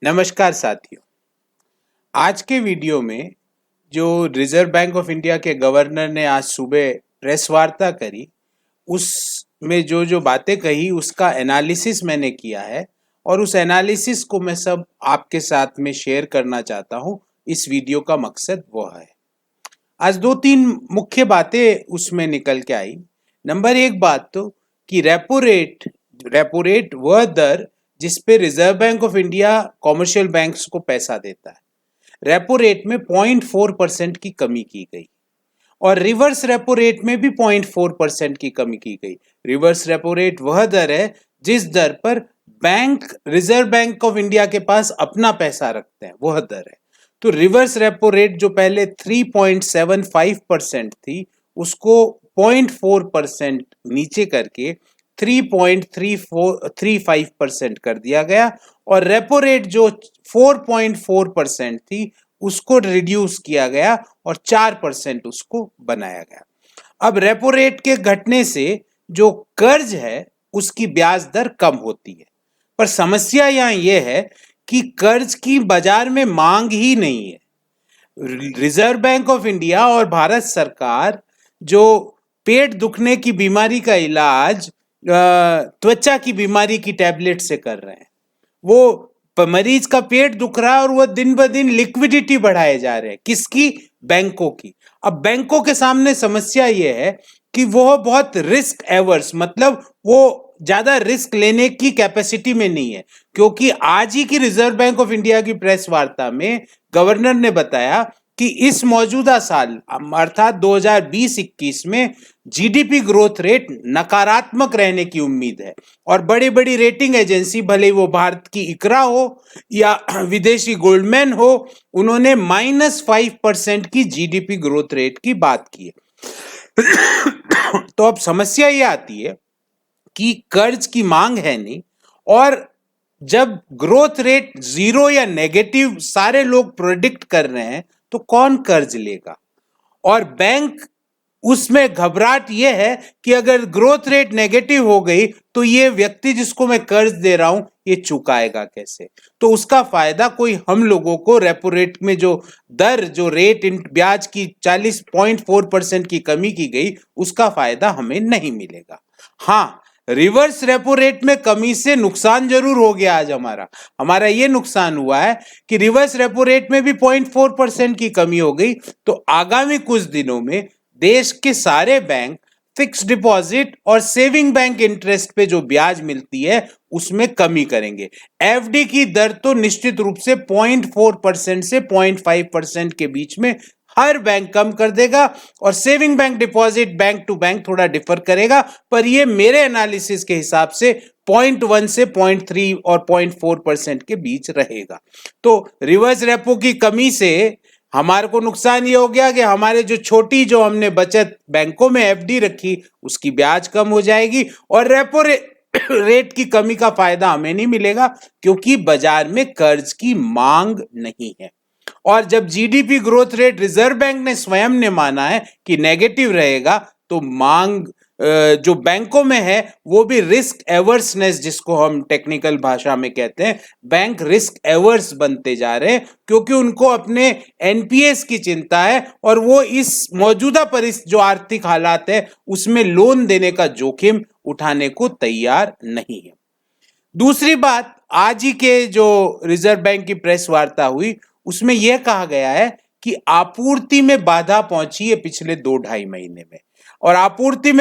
नमस्कार साथियों। आज के वीडियो में जो रिजर्व बैंक ऑफ इंडिया के गवर्नर ने आज सुबह प्रेस वार्ता करी, उसमें जो जो बातें कही उसका एनालिसिस मैंने किया है और उस एनालिसिस को मैं सब आपके साथ में शेयर करना चाहता हूं। इस वीडियो का मकसद वो है। आज दो तीन मुख्य बातें उसमें निकल के आई। नंबर एक बात तो कि रेपो रेट वह दर जिस पे reserve bank of India commercial banks को पैसा देता है। रेपो रेट में 0.4% की कमी की गई और रिवर्स रेपो रेट में भी 0.4% की कमी की गई। रिवर्स रेपो रेट वह दर है जिस दर पर bank reserve bank of India के पास अपना पैसा रखते हैं, वह दर है। तो रिवर्स रेपो रेट जो पहले 3.75% थी उसको 0.4% नीचे करके 3.35% कर दिया गया और रेपो रेट जो 4.4% थी उसको रिड्यूस किया गया और 4% उसको बनाया गया। अब रेपो रेट के घटने से जो कर्ज है उसकी ब्याज दर कम होती है, पर समस्या यहां यह है कि कर्ज की बाजार में मांग ही नहीं है। रिजर्व बैंक ऑफ इंडिया और भारत सरकार जो पेट दुखने की बीमारी का इलाज त्वचा की बीमारी की टैबलेट से कर रहे हैं। वो मरीज का पेट दुख रहा है और वह दिन ब दिन लिक्विडिटी बढ़ाए जा रहे हैं। किसकी? बैंकों की। अब बैंकों के सामने समस्या यह है कि वो बहुत रिस्क एवर्स, मतलब वो ज्यादा रिस्क लेने की कैपेसिटी में नहीं है, क्योंकि आज ही की रिजर्व बैंक ऑफ इंडिया की प्रेस वार्ता में गवर्नर ने बताया कि इस मौजूदा साल अर्थात 2020-21 में जीडीपी ग्रोथ रेट नकारात्मक रहने की उम्मीद है और बड़ी बड़ी रेटिंग एजेंसी, भले वो भारत की इकरा हो या विदेशी गोल्डमैन हो, उन्होंने -5% की जीडीपी ग्रोथ रेट की बात की है। तो अब समस्या ये आती है कि कर्ज की मांग है नहीं, और जब ग्रोथ रेट जीरो या नेगेटिव सारे लोग प्रेडिक्ट कर रहे हैं तो कौन कर्ज लेगा? और बैंक उसमें घबराहट यह है कि अगर ग्रोथ रेट नेगेटिव हो गई तो ये व्यक्ति जिसको मैं कर्ज दे रहा हूं ये चुकाएगा कैसे? तो उसका फायदा कोई हम लोगों को रेपो रेट में जो दर, जो रेट ब्याज की 40.4% की कमी की गई, उसका फायदा हमें नहीं मिलेगा। हाँ, रिवर्स रेपो रेट में कमी से नुकसान जरूर हो गया। आज हमारा ये नुकसान हुआ है कि रिवर्स रेपो रेट में भी 0.4% की कमी हो गई। तो आगामी कुछ दिनों में देश के सारे बैंक फिक्स डिपॉजिट और सेविंग बैंक इंटरेस्ट पे जो ब्याज मिलती है उसमें कमी करेंगे। एफडी की दर तो निश्चित रूप से 0.4% से 0.5% के बीच में हर बैंक कम कर देगा और saving bank deposit bank to bank थोड़ा डिफर करेगा, पर ये मेरे एनालिसिस के हिसाब से 0.1 से 0.3 और 0.4% के बीच रहेगा। तो रिवर्स रेपो की कमी से हमारे को नुकसान ये हो गया कि हमारे जो हमने बचत बैंकों में एफडी रखी उसकी ब्याज कम हो जाएगी और रेपो रेट की कमी का फायदा हमें नहीं मिलेगा, क्योंकि बाजार में कर्ज की मांग नहीं है। और जब GDP growth rate reserve bank ने स्वयं ने माना है कि नेगेटिव रहेगा, तो मांग जो बैंकों में है वो भी रिस्क एवर्सनेस, जिसको हम टेक्निकल भाषा में कहते हैं, बैंक रिस्क एवर्स बनते जा रहे हैं, क्योंकि उनको अपने एनपीएस की चिंता है और वो इस मौजूदा जो आर्थिक हालात है उसमें लोन देने का जोखिम उठाने को तैयार नहीं है। दूसरी बात, आज ही के जो रिजर्व बैंक की प्रेस वार्ता हुई उसमें यह कहा गया है कि आपूर्ति में बाधा पहुंची है पिछले 2-2.5 महीने में। और आपूर्ति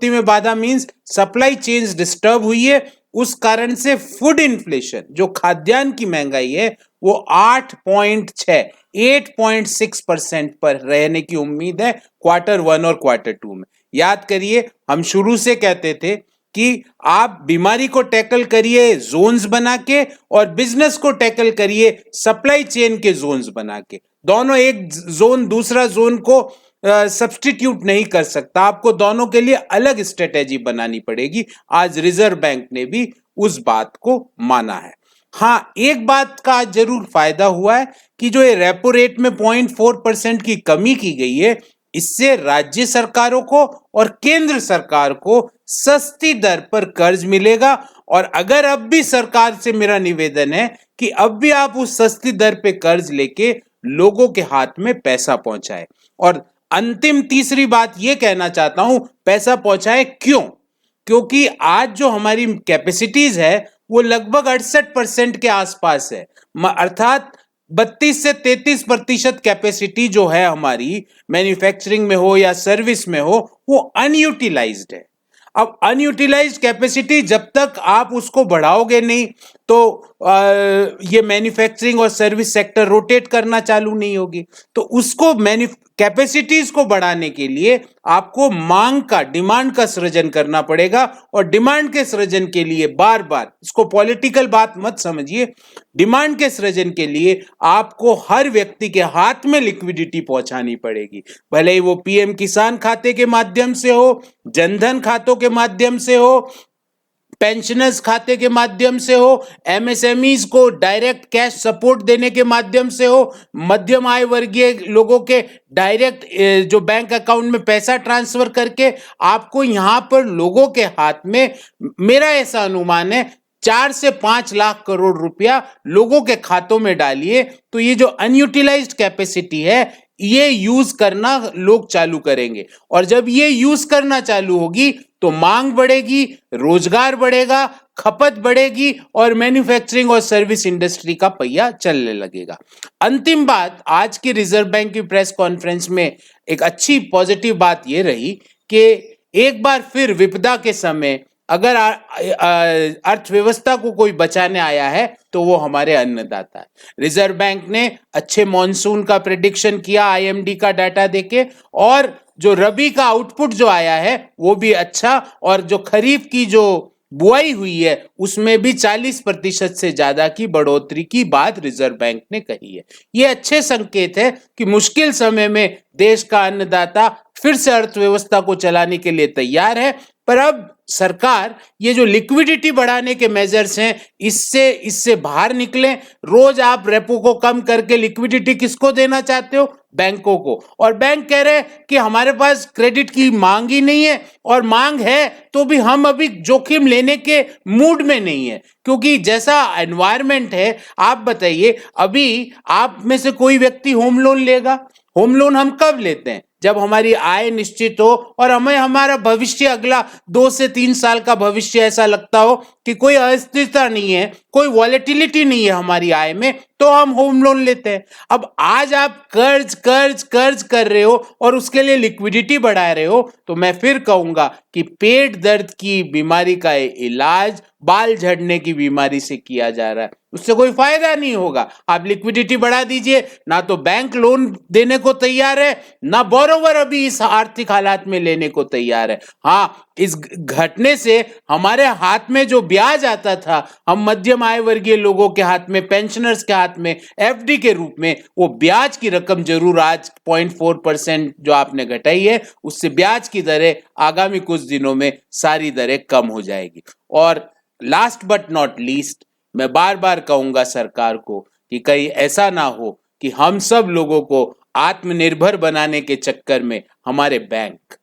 में बाधा मींस सप्लाई चेन्स डिस्टर्ब हुई है। उस कारण से फूड इन्फ्लेशन, जो खाद्यान्न की महंगाई है, वो 8.6% पर रहने की उम्मीद है Q1 और Q2 में। याद करिए, हम शुरू से कहते थे कि आप बीमारी को टैकल करिए जोन्स बना के और बिजनेस को टैकल करिए सप्लाई चेन के जोन्स बना के। दोनों, एक जोन दूसरा जोन को सब्स्टिट्यूट नहीं कर सकता, आपको दोनों के लिए अलग स्ट्रेटेजी बनानी पड़ेगी। आज रिजर्व बैंक ने भी उस बात को माना है। हाँ, एक बात का जरूर फायदा हुआ है कि जो ये रेपो रेट में 0.4% की कमी की गई है इससे राज्य सरकारों को और केंद्र सरकार को सस्ती दर पर कर्ज मिलेगा। और अगर अब भी सरकार से मेरा निवेदन है कि अब भी आप उस सस्ती दर पे कर्ज लेके लोगों के हाथ में पैसा पहुंचाए। और अंतिम तीसरी बात यह कहना चाहता हूं, पैसा पहुंचाए क्यों? क्योंकि आज जो हमारी कैपेसिटीज है वो लगभग 68% के आसपास है, अर्थात 32 से 33% कैपेसिटी जो है हमारी मैन्युफैक्चरिंग में हो या सर्विस में हो वो अनयूटिलाइज्ड है। अब अनयूटिलाइज्ड कैपेसिटी जब तक आप उसको बढ़ाओगे नहीं तो ये मैन्युफैक्चरिंग और सर्विस सेक्टर रोटेट करना चालू नहीं होगी। तो उसको कैपेसिटीज को बढ़ाने के लिए आपको मांग का, डिमांड का सृजन करना पड़ेगा। और डिमांड के सृजन के लिए बार बार, इसको पॉलिटिकल बात मत समझिए, डिमांड के सृजन के लिए आपको हर व्यक्ति के हाथ में लिक्विडिटी पहुंचानी पड़ेगी, भले ही वो पीएम किसान खाते के माध्यम से हो, जनधन खातों के माध्यम से हो, पेंशनर्स खाते के माध्यम से हो, एमएसएमईज को डायरेक्ट कैश सपोर्ट देने के माध्यम से हो, मध्यम आय वर्गीय लोगों के डायरेक्ट जो बैंक अकाउंट में पैसा ट्रांसफर करके आपको यहां पर लोगों के हाथ में, मेरा ऐसा अनुमान है 4 से 5 लाख करोड़ रुपया लोगों के खातों में डालिए तो ये जो अनयूटिलाइज्ड कैपेसिटी है ये यूज करना लोग चालू करेंगे। और जब ये यूज करना चालू होगी तो मांग बढ़ेगी, रोजगार बढ़ेगा, खपत बढ़ेगी और मैन्युफैक्चरिंग और सर्विस इंडस्ट्री का पहिया चलने लगेगा। अंतिम बात, आज की रिजर्व बैंक की प्रेस कॉन्फ्रेंस में एक अच्छी पॉजिटिव बात यह रही कि एक बार फिर विपदा के समय अगर अर्थव्यवस्था को कोई बचाने आया है तो वो हमारे अन्नदाता है। रिजर्व बैंक ने अच्छे मॉनसून का प्रेडिक्शन किया आईएमडी का डाटा देके, और जो रबी का आउटपुट जो आया है वो भी अच्छा, और जो खरीफ की जो बुआई हुई है उसमें भी 40% से ज्यादा की बढ़ोतरी की बात रिजर्व बैंक ने कही है। ये अच्छे संकेत है कि मुश्किल समय में देश का अन्नदाता फिर से अर्थव्यवस्था को चलाने के लिए तैयार है। पर अब सरकार ये जो लिक्विडिटी बढ़ाने के मेजर्स हैं इससे बाहर निकले। रोज आप रेपो को कम करके लिक्विडिटी किसको देना चाहते हो? बैंकों को। और बैंक कह रहे हैं कि हमारे पास क्रेडिट की मांग ही नहीं है, और मांग है तो भी हम अभी जोखिम लेने के मूड में नहीं है, क्योंकि जैसा एनवायरनमेंट है। आप बताइए, अभी आप में से कोई व्यक्ति होम लोन लेगा? होम लोन हम कब लेते हैं? जब हमारी आय निश्चित हो और हमें हमारा भविष्य, अगला 2 से 3 साल का भविष्य ऐसा लगता हो कि कोई अस्थिरता नहीं है, कोई वॉलेटिलिटी नहीं है हमारी आय में, तो हम होम लोन लेते हैं। अब आज आप कर्ज कर्ज कर्ज कर रहे हो और उसके लिए लिक्विडिटी बढ़ा रहे हो, तो मैं फिर कहूंगा कि पेट दर्द की बीमारी का इलाज बाल झड़ने की बीमारी से किया जा रहा है, उससे कोई फायदा नहीं होगा। आप लिक्विडिटी बढ़ा दीजिए, ना तो बैंक लोन देने को तैयार है, ना बोरोवर अभी इस आर्थिक हालात में लेने को तैयार है। हाँ, इस घटने से हमारे हाथ में जो ब्याज आता था, हम मध्यम आय वर्गीय लोगों के हाथ में, पेंशनर्स के हाथ में एफडी के रूप में, वो ब्याज की रकम जरूर आज 0.4% जो आपने घटाई है, उससे ब्याज की दरें आगामी कुछ दिनों में सारी दरें कम हो जाएगी। और लास्ट बट नॉट लीस्ट, मैं बार बार कहूंगा सरकार को कि कहीं ऐसा ना हो कि हम सब लोगों को आत्मनिर्भर बनाने के चक्कर में हमारे बैंक,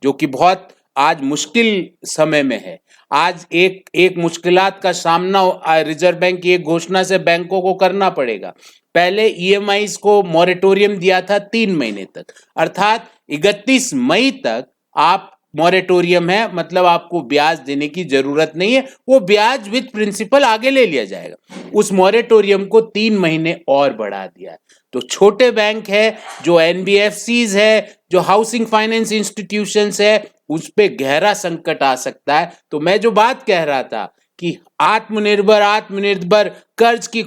जो कि बहुत आज मुश्किल समय में है, आज एक मुश्किलात का सामना रिजर्व बैंक की एक घोषणा से बैंकों को करना पड़ेगा। पहले ईएमआईज को मॉरेटोरियम दिया था 3 महीने तक, अर्थात 31 मई तक आप मॉरेटोरियम है, मतलब आपको ब्याज देने की जरूरत नहीं है, वो ब्याज विद प्रिंसिपल आगे ले लिया जाएगा। उस मॉरेटोरियम को 3 महीने और बढ़ा दिया है। तो छोटे बैंक है, जो एनबीएफसीज है, जो हाउसिंग फाइनेंस इंस्टीट्यूशंस है, उस पे गहरा संकट आ सकता है। तो मैं जो बात कह रहा था कि आत्मनिर्भर कर्ज की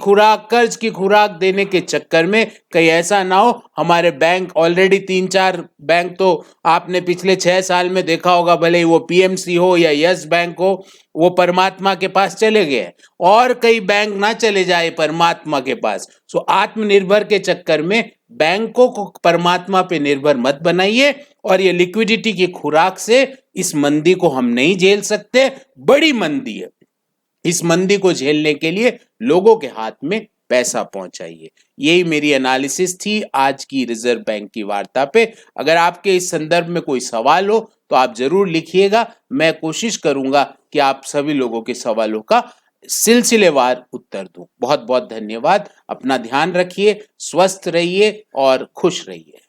खुराक देने के चक्कर में कहीं ऐसा ना हो हमारे बैंक, ऑलरेडी 3-4 बैंक तो आपने पिछले 6 साल में देखा होगा, भले ही वो पीएमसी हो या यस बैंक हो, वो परमात्मा के पास चले गए, और कई बैंक ना चले जाए परमात्मा के पास। सो आत्मनिर्भर के चक्कर में बैंकों को परमात्मा पे निर्भर मत बनाइए, और ये लिक्विडिटी की खुराक से इस मंदी को हम नहीं झेल सकते, बड़ी मंदी है। इस मंदी को झेलने के लिए लोगों के हाथ में पैसा पहुंचाइए। यही मेरी एनालिसिस थी आज की रिजर्व बैंक की वार्ता पे। अगर आपके इस संदर्भ में कोई सवाल हो तो आप जरूर लिखिएगा, मैं कोशिश करूंगा कि आप सभी लोगों के सवालों का सिलसिलेवार उत्तर दूं। बहुत बहुत धन्यवाद। अपना ध्यान रखिए, स्वस्थ रहिए और खुश रहिए।